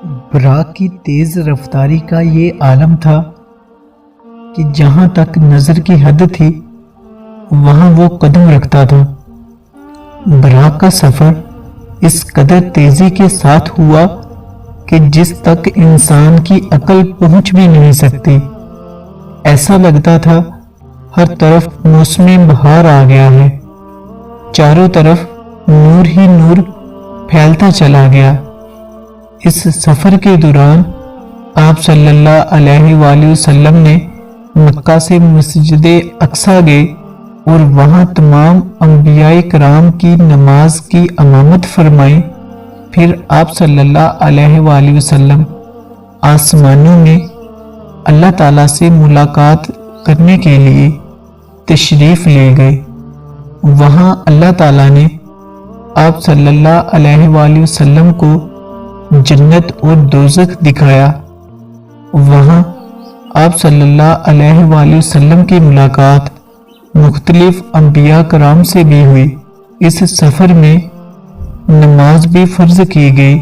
براق کی تیز رفتاری کا یہ عالم تھا کہ جہاں تک نظر کی حد تھی وہاں وہ قدم رکھتا تھا۔ براق کا سفر اس قدر تیزی کے ساتھ ہوا کہ جس تک انسان کی عقل پہنچ بھی نہیں سکتی۔ ایسا لگتا تھا ہر طرف موسم بہار آ گیا ہے، چاروں طرف نور ہی نور پھیلتا چلا گیا۔ اس سفر کے دوران آپ صلی اللہ علیہ وآلہ وسلم نے مکہ سے مسجد اقصیٰ گئے اور وہاں تمام انبیاء کرام کی نماز کی امامت فرمائی۔ پھر آپ صلی اللہ علیہ وآلہ وسلم آسمانوں میں اللہ تعالیٰ سے ملاقات کرنے کے لیے تشریف لے گئے۔ وہاں اللہ تعالیٰ نے آپ صلی اللہ علیہ وآلہ وسلم کو جنت اور دوزخ دکھایا۔ وہاں آپ صلی اللہ علیہ وآلہ وسلم کی ملاقات مختلف انبیاء کرام سے بھی ہوئی۔ اس سفر میں نماز بھی فرض کی گئی۔